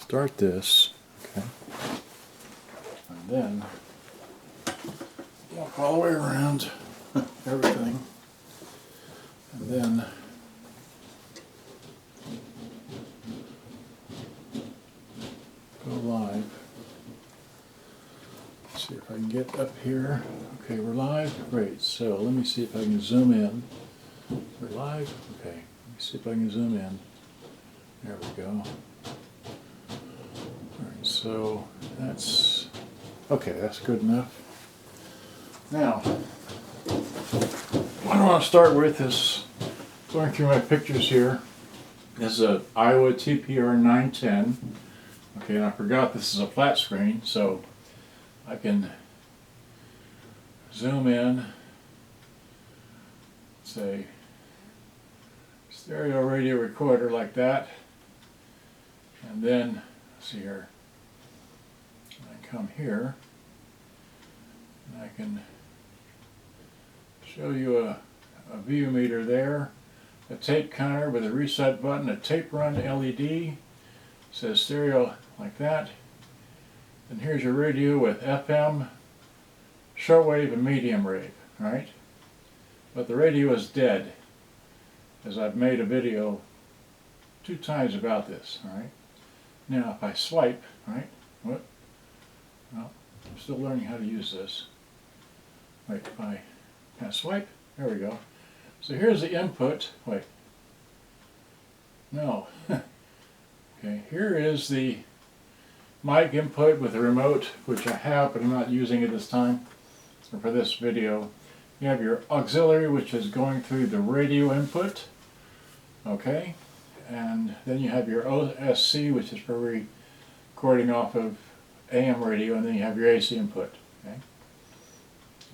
start this, okay, and then walk all the way around everything, and then go live. Let's see if I can get up here. Okay, we're live. Great. So let me see if I can zoom in. We're live. Okay. Let me see if I can zoom in. There we go. All right. So that's okay. That's good enough. Now, what I want to start with is going through my pictures here. This is a Aiwa TPR-910. Okay, and I forgot this is a flat screen, so I can zoom in, say stereo radio recorder like that, and then let's see here, I come here and I can show you a view meter there, a tape counter with a reset button, a tape run LED, says stereo like that. And here's your radio with FM, shortwave, and medium wave, right? But the radio is dead, as I've made a video 2 times about this, all right? Now, if I swipe, right? What? Well, I'm still learning how to use this. Wait, if I swipe, there we go. So here's the input. Wait. No. Okay, here is the mic input with the remote, which I have, but I'm not using it this time, or for this video. You have your auxiliary, which is going through the radio input, okay, and then you have your OSC, which is for recording off of AM radio, and then you have your AC input, okay.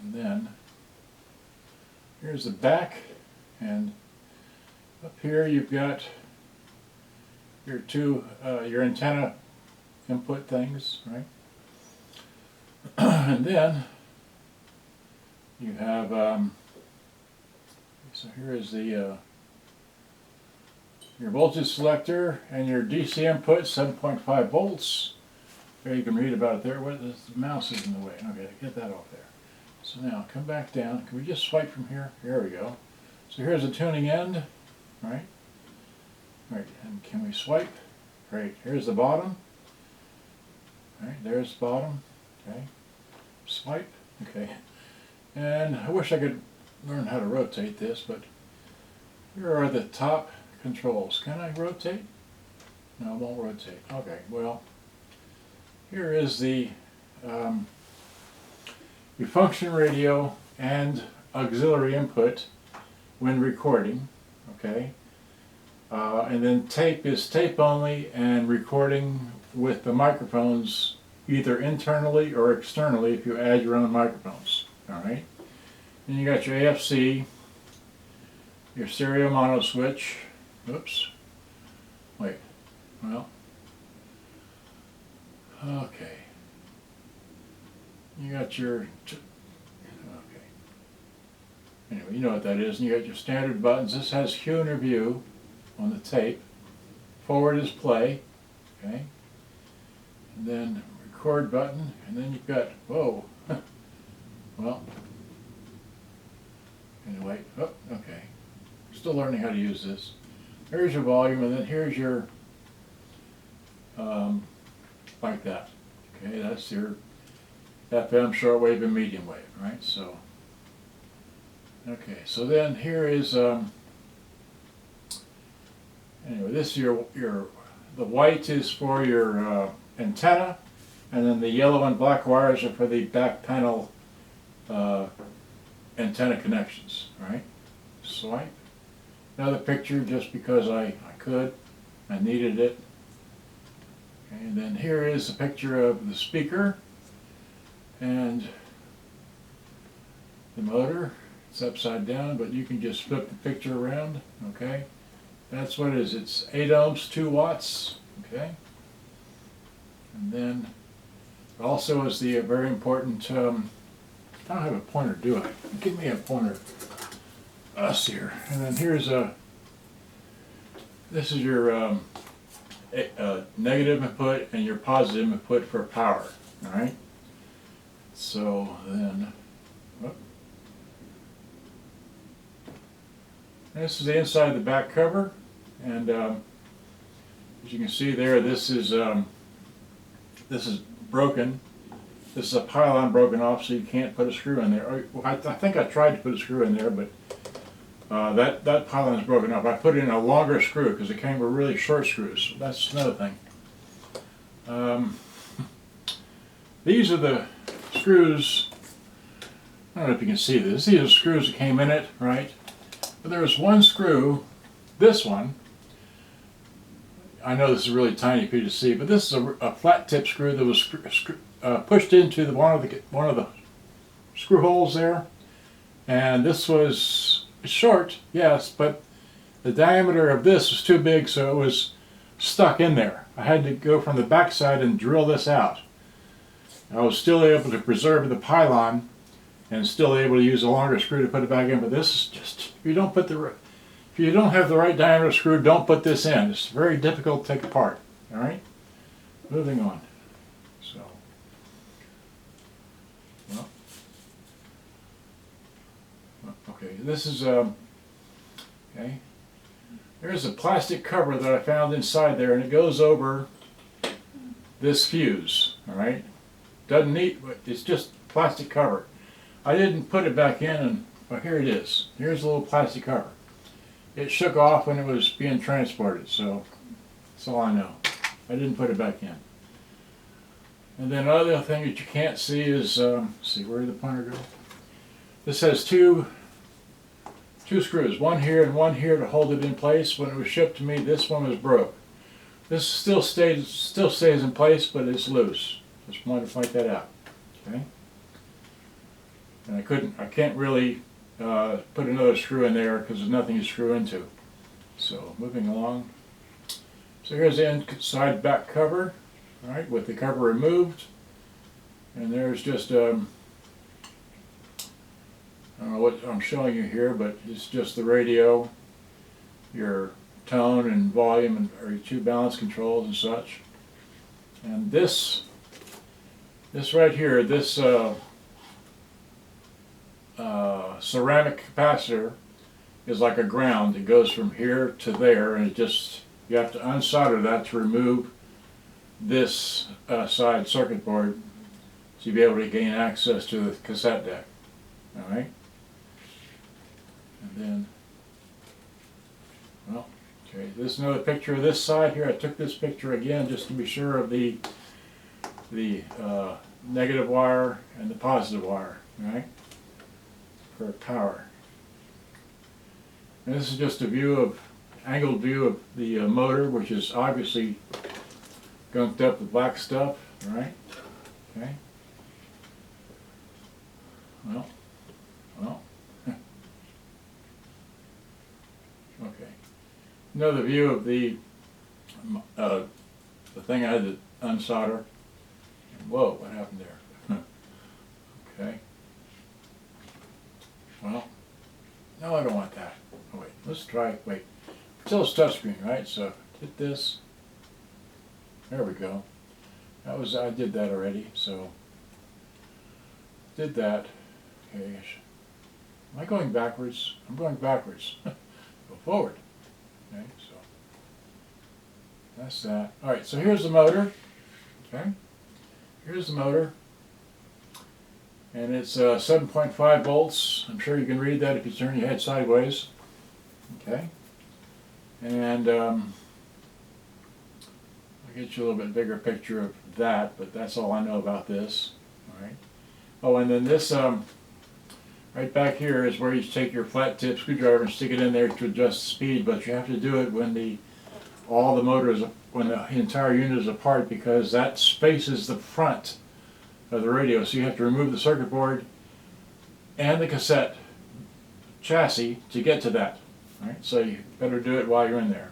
And then here's the back, and up here you've got your your antenna input things, right? And then you have so here is the your voltage selector and your DC input, 7.5 volts. There, you can read about it there. The mouse is in the way. Okay, get that off there. So now come back down. Can we just swipe from here? Here we go. So here's the tuning end, right? Right, and can we swipe? Great. Here's the bottom. Right, there's the bottom. Okay. Swipe. Okay. And I wish I could learn how to rotate this, but here are the top controls. Can I rotate? No, it won't rotate. Okay, well, here is the your function radio and auxiliary input when recording. Okay. And then tape is tape only, and recording with the microphones either internally or externally if you add your own microphones. Alright? Then you got your AFC, your stereo mono switch. Oops. Wait. Well. Okay. You got your... Okay. Anyway, you know what that is. And you got your standard buttons. This has hue and view on the tape. Forward is play, okay, and then record button, and then you've got, whoa, well, anyway, oh, okay, still learning how to use this. There's your volume, and then here's your, like that, okay, that's your FM, shortwave, and medium wave, right, so, okay, so then here is, anyway, this is your the white is for your antenna, and then the yellow and black wires are for the back panel antenna connections, right? Swipe. Another picture just because I needed it. Okay, and then here is a picture of the speaker and the motor. It's upside down, but you can just flip the picture around, okay? That's what it is. It's 8 ohms, 2 watts, okay? And then also is the very important, I don't have a pointer, do I? Give me a pointer. Us here. And then here's this is your negative input and your positive input for power. All right. So then, whoop. This is the inside of the back cover, and as you can see there, this is broken. This is a pylon broken off, so you can't put a screw in there. I think I tried to put a screw in there, but that pylon is broken off. I put in a longer screw because it came with really short screws. That's another thing. These are the screws. I don't know if you can see this. These are the screws that came in it, right? But there was one screw, this one. I know this is really tiny for you to see, but this is a flat tip screw that was pushed into one of the screw holes there, and this was short, yes, but the diameter of this was too big, so it was stuck in there. I had to go from the back side and drill this out. I was still able to preserve the pylon and still able to use a longer screw to put it back in, but this is just, if you don't have the right diameter screw, don't put this in. It's very difficult to take apart. All right, moving on. So, well, okay, this is okay. There's a plastic cover that I found inside there, and it goes over this fuse. All right, doesn't need. It's just plastic cover. I didn't put it back in, and well, here it is. Here's a little plastic cover. It shook off when it was being transported, so that's all I know. I didn't put it back in. And then another thing that you can't see is, see, where did the pointer go? This has two screws, one here and one here to hold it in place. When it was shipped to me, this one was broke. This still stays in place, but it's loose. Just wanted to point that out. Okay. And I can't really put another screw in there because there's nothing to screw into. So moving along. So here's the inside back cover, all right, with the cover removed. And there's just, I don't know what I'm showing you here, but it's just the radio, your tone and volume, and or your two balance controls and such. And this right here, this ceramic capacitor is like a ground. It goes from here to there, and you have to unsolder that to remove this side circuit board to be able to gain access to the cassette deck. All right, and then, well, okay, this is another picture of this side here. I took this picture again just to be sure of the negative wire and the positive wire. All right, for power. And this is just a angled view of the motor, which is obviously gunked up with black stuff, right? Okay. Well. Okay. Another view of the thing I had to unsolder. Whoa, what happened there? Okay. Well, no, I don't want that. Oh, wait, let's try, wait. Still it's touchscreen, right? So, hit this. There we go. I did that already, so. Did that. Okay. Am I going backwards? I'm going backwards. Go forward. Okay, so. That's that. Alright, so here's the motor. Okay. Here's the motor. And it's 7.5 volts. I'm sure you can read that if you turn your head sideways. Okay. And I'll get you a little bit bigger picture of that, but that's all I know about this. All right. Oh, and then this right back here is where you take your flat tip screwdriver and stick it in there to adjust the speed, but you have to do it when the entire unit is apart, because that spaces the front of the radio, so you have to remove the circuit board and the cassette chassis to get to that. All right, so you better do it while you're in there.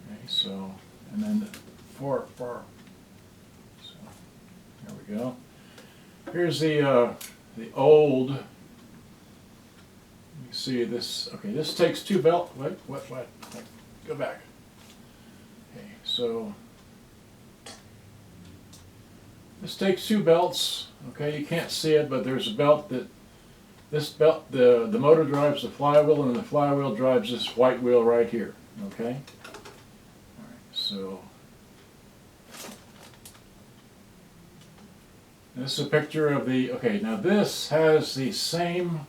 Okay, so, and then so there we go. Here's the old. You see this? Okay, this takes two belt. What? Go back. Okay, So this takes two belts. Okay, you can't see it, but there's a belt that this belt, the motor drives the flywheel, and the flywheel drives this white wheel right here. Okay. All right. So this is a picture of the. Okay, now this has the same.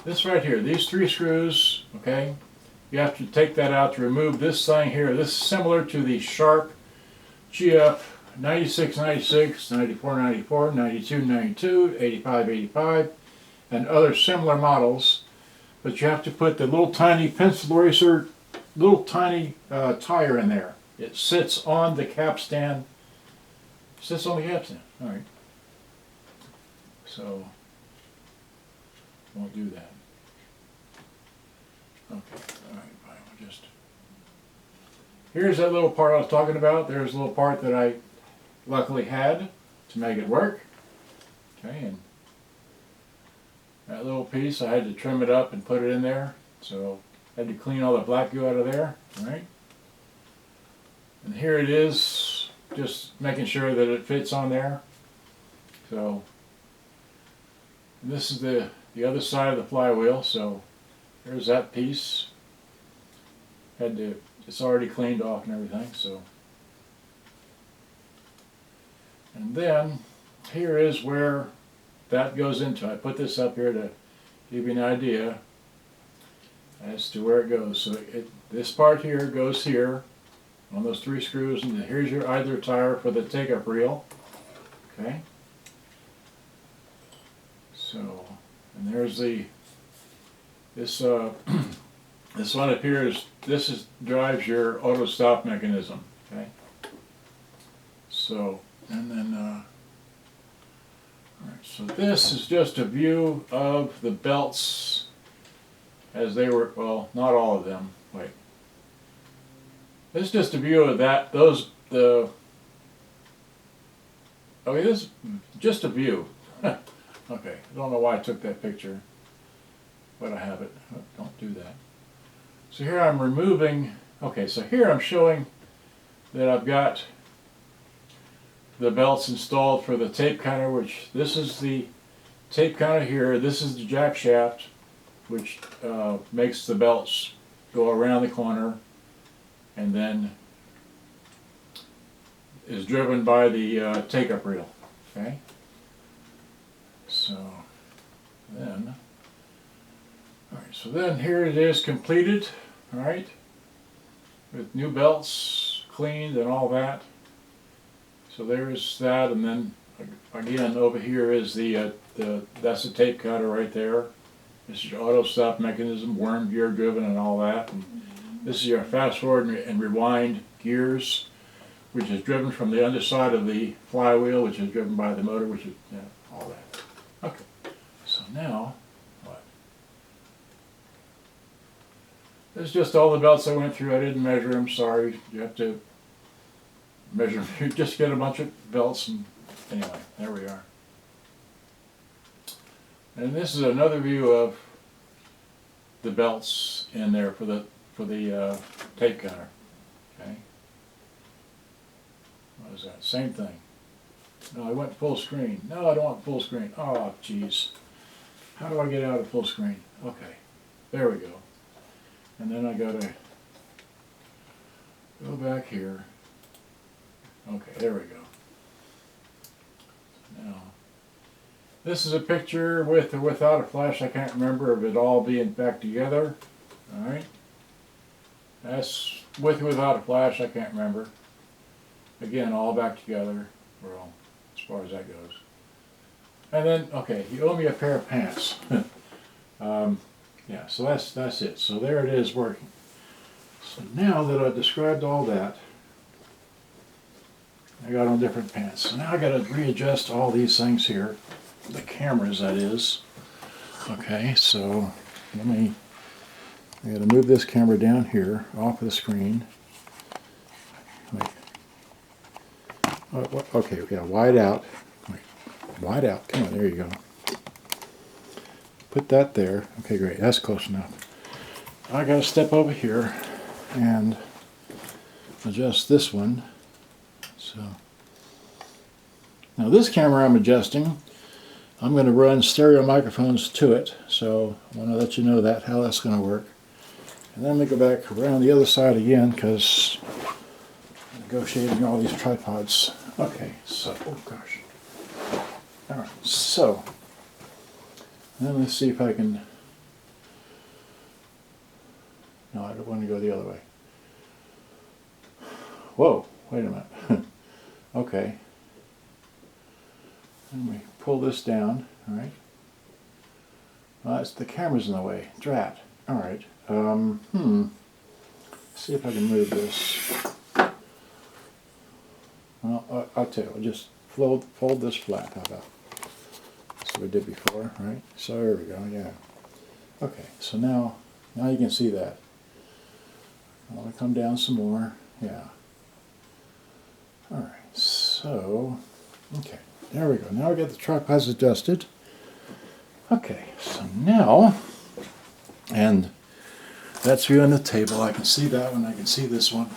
This right here, these three screws. Okay. You have to take that out to remove this thing here. This is similar to the Sharp GF 96, 96, 94, 94, 92, 92, 85, 85, and other similar models. But you have to put the little tiny pencil eraser, little tiny tire in there. It sits on the capstan. Sits on the capstan. All right. So, won't do that. Okay, all right, fine. We'll just. Here's that little part I was talking about. There's a little part that I luckily had to make it work. Okay, and that little piece, I had to trim it up and put it in there. So I had to clean all the black goo out of there, right? And here it is, just making sure that it fits on there. So and this is the other side of the flywheel. So there's that piece. It's already cleaned off and everything. So, and then here is where that goes into. I put this up here to give you an idea as to where it goes. So this part here goes here on those three screws, and here's your either tire for the take-up reel. Okay. So, and there's this this one up here drives your auto stop mechanism. Okay. So, and then all right, so this is just a view of the belts as they were, well, not all of them. Wait. This is just a view of that, okay, this is just a view. Okay, I don't know why I took that picture, but I have it. Oh, don't do that. So here I'm removing, okay, so here I'm showing that I've got the belts installed for the tape counter, which this is the tape counter here, this is the jack shaft, which makes the belts go around the corner and then is driven by the take-up reel. Okay? So then, alright, so then here it is completed, alright, with new belts cleaned and all that. So there's that, and then again over here is that's the tape cutter right there. This is your auto stop mechanism, worm gear driven and all that. And this is your fast forward and rewind gears, which is driven from the underside of the flywheel, which is driven by the motor, which is all that. Okay, so now what? This is just all the belts I went through. I didn't measure them, sorry. You have to measure them. You just get a bunch of belts, and anyway, there we are. And this is another view of the belts in there for the tape counter. Okay. What is that? Same thing. No, I went full screen. No, I don't want full screen. Oh, jeez. How do I get out of full screen? Okay. There we go. And then I gotta go back here. Okay, there we go. Now, this is a picture with or without a flash. I can't remember of it all being back together. All right. That's with or without a flash. I can't remember. Again, all back together. Well, as far as that goes. And then, okay, you owe me a pair of pants. Yeah, so that's it. So there it is working. So now that I've described all that, I got on different pants. So now I got to readjust all these things here. The cameras, that is. Okay, so I got to move this camera down here off of the screen. Wait. Oh, okay, yeah, wide out. Wait, wide out. Come on, there you go. Put that there. Okay, great. That's close enough. I got to step over here and adjust this one. So now this camera I'm adjusting, I'm going to run stereo microphones to it, so I want to let you know that, how that's going to work. And then we go back around the other side again, because I'm negotiating all these tripods. Okay, so, oh gosh. Alright, so, then let's see if I can, no, I don't want to go the other way. Whoa, wait a minute. Okay. Let me pull this down, alright. Well, that's, the camera's in the way. Drat. Alright. See if I can move this. Well, I'll tell you, I'll just fold this flat. How about? That's what we did before, right? So there we go, yeah. Okay, so now you can see that. I want to come down some more, yeah. Alright, so, okay. There we go. Now we got the tripods adjusted. Okay, so now, and that's view on the table. I can see that one. I can see this one.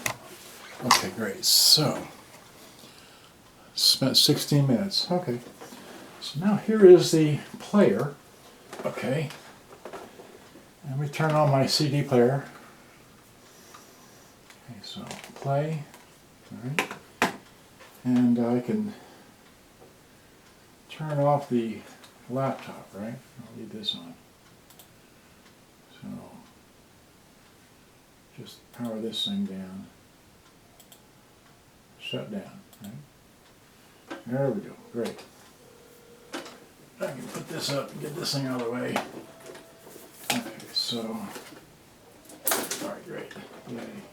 Okay, great. So, spent 16 minutes. Okay. So now here is the player. Okay. And we turn on my CD player. Okay, so play. All right. And I can turn off the laptop, right? I'll leave this on. So, just power this thing down. Shut down, right? There we go, great. I can put this up and get this thing out of the way. Okay, so, alright, great. Yay.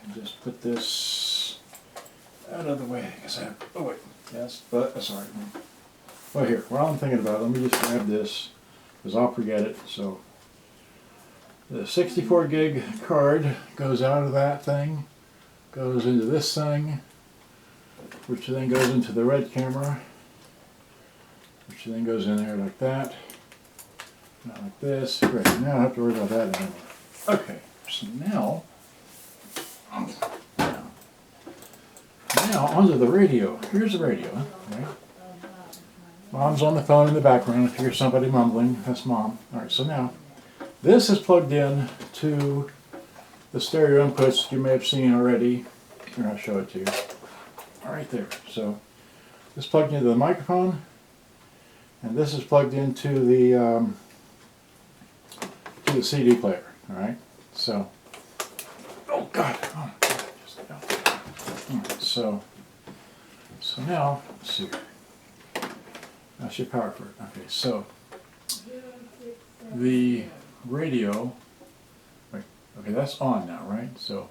And just put this out of the way. I guess I have, oh wait, yes, but, sorry. Well here, while I'm thinking about it, let me just grab this, because I'll forget it. So, the 64 gig card goes out of that thing, goes into this thing, which then goes into the red camera, which then goes in there like that, not like this. Great, now I don't have to worry about that anymore. Okay, so now onto the radio. Here's the radio, right? Mom's on the phone in the background. If you hear somebody mumbling, that's Mom. Alright, so now, this is plugged in to the stereo inputs you may have seen already. Here, I'll show it to you. Alright there. So, this is plugged into the microphone, and this is plugged into the CD player. Alright, so, oh God, oh, just, alright, so now, let's see. That's your power cord. Okay, so the radio, right, okay, that's on now, right? So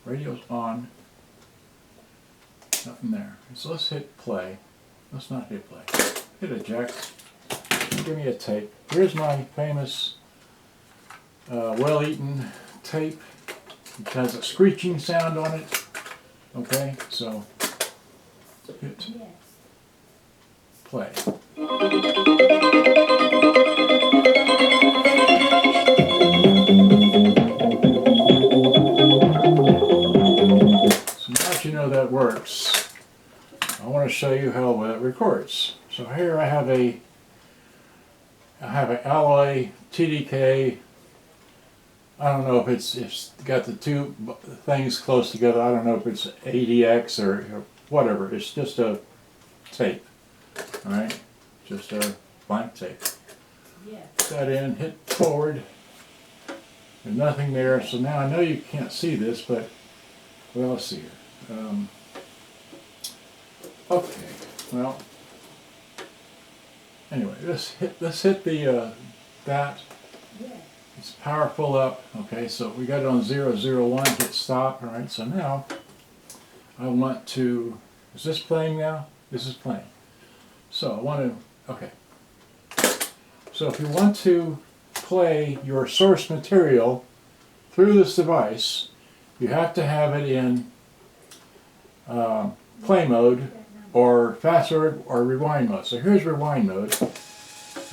radio's on, nothing there. So let's hit play. Let's not hit play. Hit eject. Give me a tape. Here's my famous well-eaten tape. It has a screeching sound on it. Okay, so hit play. So now that you know that works, I want to show you how it records. So here I have an Alloy TDK. I don't know if it's got the two things close together. I don't know if it's ADX or whatever. It's just a tape. Alright, just a blank tape. Put that in, hit forward. There's nothing there, so now I know you can't see this, but well, let's see here. Okay, well, anyway, let's hit the that. It's powerful up. Okay, so we got it on 001. Hit stop. All right, so now I want to. Is this playing now? This is playing. So I want to, okay. So if you want to play your source material through this device, you have to have it in play mode or fast forward or rewind mode. So here's rewind mode.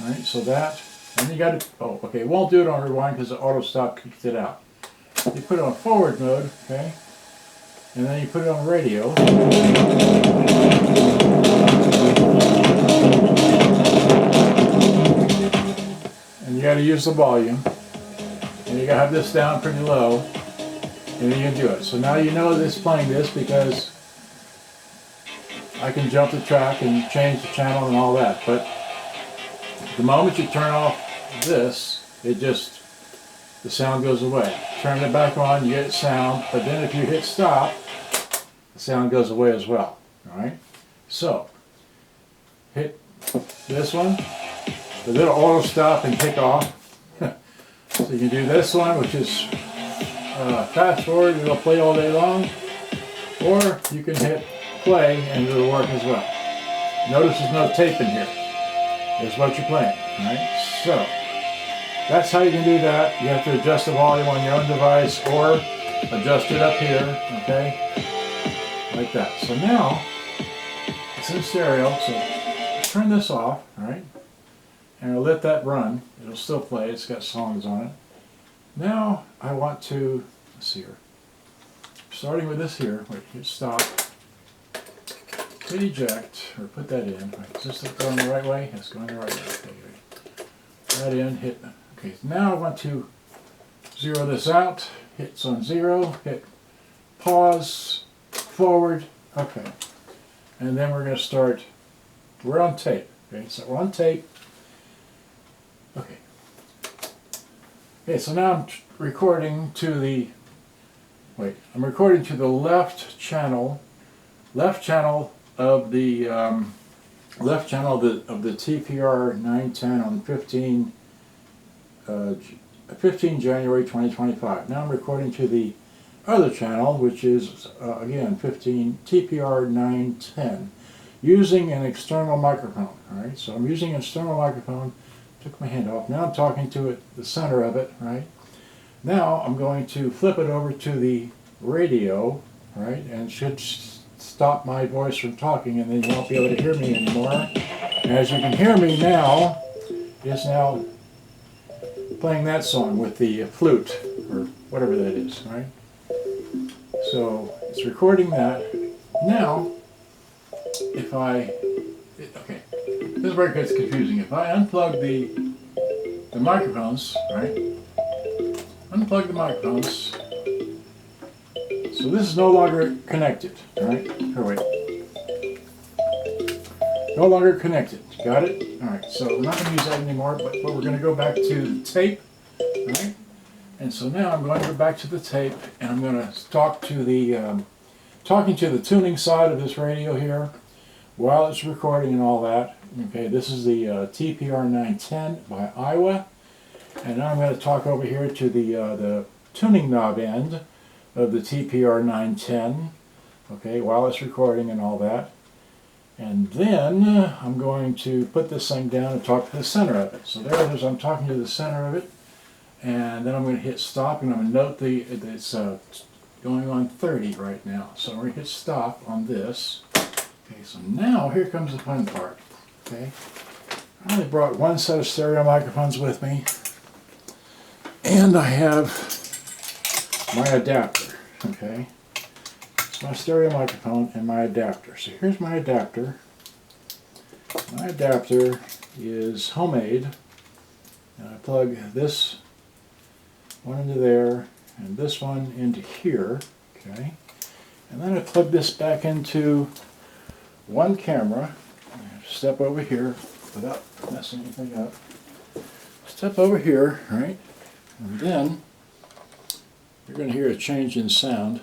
Alright, so that, and you got to, oh, okay, it won't do it on rewind because the auto stop kicks it out. you put it on forward mode, okay? And then you put it on radio. And you got to use the volume. And you got to have this down pretty low. And then you can do it. So now you know this playing this because I can jump the track and change the channel and all that. But the moment you turn off this, the sound goes away. Turn it back on, you get sound, but then if you hit stop, the sound goes away as well. Alright? So, hit this one, but it'll auto stop and kick off. So you can do this one, which is fast forward, it'll play all day long, or you can hit play and it'll work as well. Notice there's no tape in here. It's what you're playing. Alright? So, that's how you can do that. You have to adjust the volume on your own device or adjust it up here, okay? Like that. So now, it's in stereo, so turn this off, alright? And I'll let that run. It'll still play, it's got songs on it. Now, I want to, let's see here. Starting with this here, wait, hit stop. Hit eject, or put that in. Right, is this going the right way? It's going the right way. Okay, great. That in, hit. Okay, now I want to zero this out. Hits on 0, hit pause, forward, okay. And then we're going to start, we're on tape. Okay, so we're on tape. Okay. Okay, so now I'm recording to the, I'm recording to the left channel of the TPR-910 on 15 January 2025. Now I'm recording to the other channel, which is again 15 TPR-910, using an external microphone. All right, so I'm using an external microphone. Took my hand off. Now I'm talking to it, the center of it. Right. Now I'm going to flip it over to the radio. Right, and should stop my voice from talking, and then you won't be able to hear me anymore. And as you can hear me now, it's now playing that song with the flute, or whatever that is, right? So it's recording that. Now, if I, okay, this is where it gets confusing. If I unplug the microphones, right? Unplug the microphones. So this is no longer connected, alright? Oh wait. No longer connected. Got it? Alright, so we're not going to use that anymore, but we're going to go back to the tape. Alright? And so now I'm going to go back to the tape, and I'm going to talk to the talking to the tuning side of this radio here while it's recording and all that. Okay, this is the TPR-910 by Aiwa. And now I'm going to talk over here to the tuning knob end of the TPR-910, okay, while it's recording and all that. And then I'm going to put this thing down and talk to the center of it. So there it is, I'm talking to the center of it. And then I'm going to hit stop, and I'm going to note it's going on 30 right now. So I'm going to hit stop on this. Okay, so now here comes the fun part. Okay, I only brought one set of stereo microphones with me. And I have my adapter, okay? It's my stereo microphone and my adapter. So here's my adapter. My adapter is homemade. And I plug this one into there and this one into here, okay? And then I plug this back into one camera. I have to step over here without messing anything up. Step over here, right? And then you're going to hear a change in sound.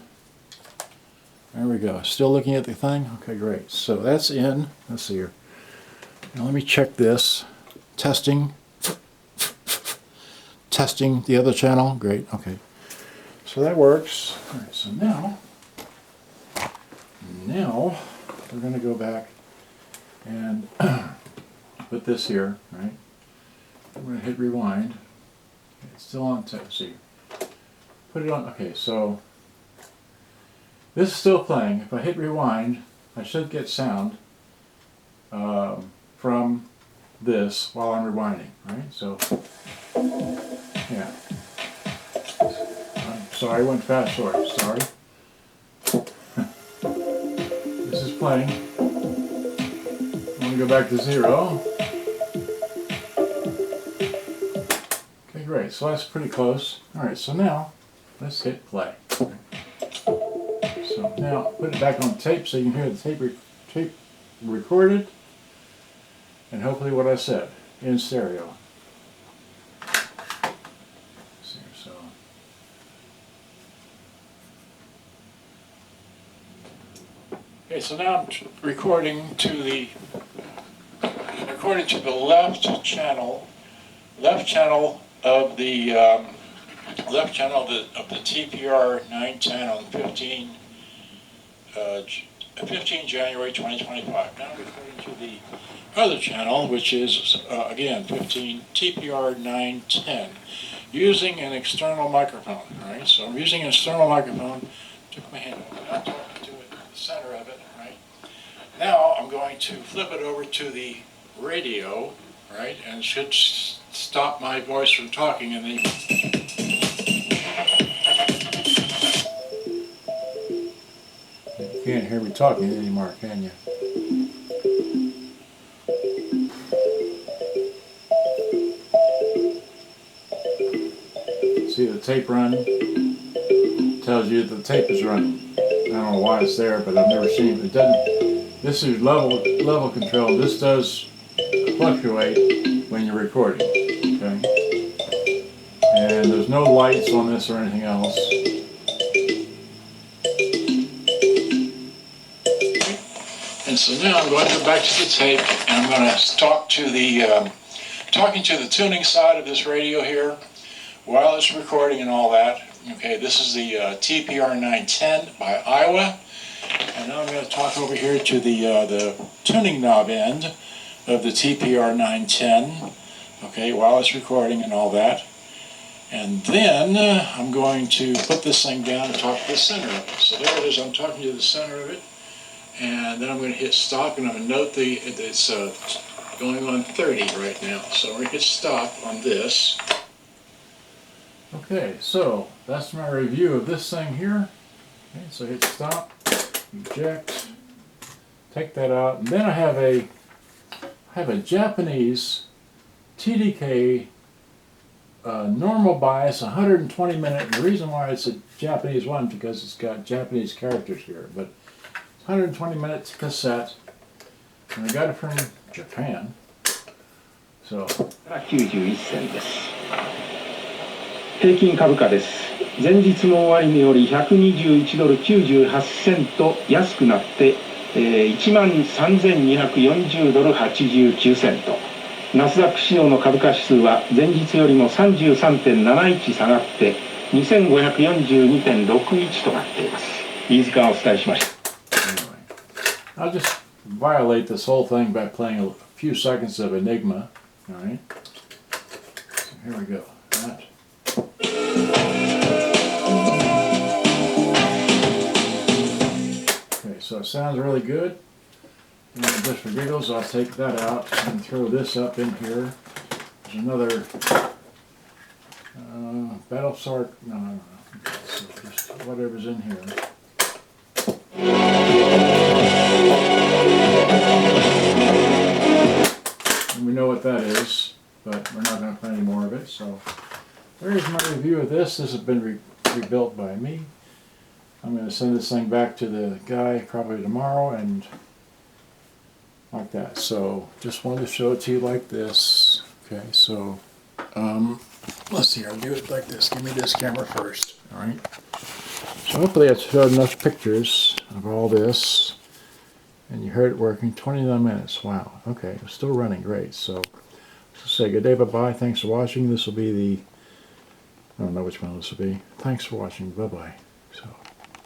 There we go. Still looking at the thing? Okay, great. So that's in. Let's see here. Now let me check this. Testing. Testing the other channel. Great. Okay. So that works. All right. So now we're going to go back and put this here. Right. I'm going to hit rewind. It's still on tape. See. Put it on. Okay. So this is still playing. If I hit rewind, I should get sound from this while I'm rewinding, right? So, yeah. I'm sorry, I went fast forward, sorry. This is playing. I'm going to go back to 0. Okay, great, so that's pretty close. Alright, so now, let's hit play. So now, put it back on tape so you can hear the tape recorded, and hopefully what I said, in stereo. So, okay, so now I'm recording to the left channel of the TPR-910 on 15 January 2025. Now I'm recording to the other channel, which is again 15 TPR-910, using an external microphone. All right, so I'm using an external microphone. Took my hand over. I'm talking to it, the center of it. Right. Now I'm going to flip it over to the radio. Right, and it should stop my voice from talking, and then you can't hear me talking anymore, can you? See the tape running? It tells you the tape is running. I don't know why it's there, but I've never seen it. It doesn't. This is level control. This does fluctuate when you're recording, okay? And there's no lights on this or anything else. And so now I'm going to go back to the tape, and I'm going to talk to the talking to the tuning side of this radio here while it's recording and all that. Okay, this is the TPR-910 by Aiwa, and now I'm going to talk over here to the tuning knob end of the TPR-910, okay, while it's recording and all that. And then I'm going to put this thing down and talk to the center of it. So there it is, I'm talking to the center of it. And then I'm going to hit stop, and I'm going to note it's going on 30 right now. So I'm going to hit stop on this. Okay, so that's my review of this thing here. Okay, so hit stop, eject, take that out, and then I have a Japanese TDK normal bias 120 minute. And the reason why it's a Japanese one because it's got Japanese characters here, but 120 minute cassette, and I got it from Japan. So 91銭です。平均株価です。前日の終値より121ドル98セント安くなって13,240ドル89セント。ナスダック指数の株価指数は前日よりも 33.71 下がって2542.61 となっています。飯塚がお伝えしました。I'll just violate this whole thing by playing a few seconds of Enigma. All right. So here we go. That. Okay, so it sounds really good. And just for giggles, I'll take that out and throw this up in here. There's another Battlestar. No. Okay, so just whatever's in here. And we know what that is, but we're not going to play any more of it. So there's my review of this. This has been rebuilt by me. I'm going to send this thing back to the guy probably tomorrow, and like that. So just wanted to show it to you like this. Okay, so let's see, I'll do it like this. Give me this camera first. All right. So hopefully I showed enough pictures of all this, and you heard it working. 29 minutes. Wow. Okay, it's still running. Great. So say good day, bye-bye. Thanks for watching. This will be the, I don't know which one this will be. Thanks for watching. Bye-bye.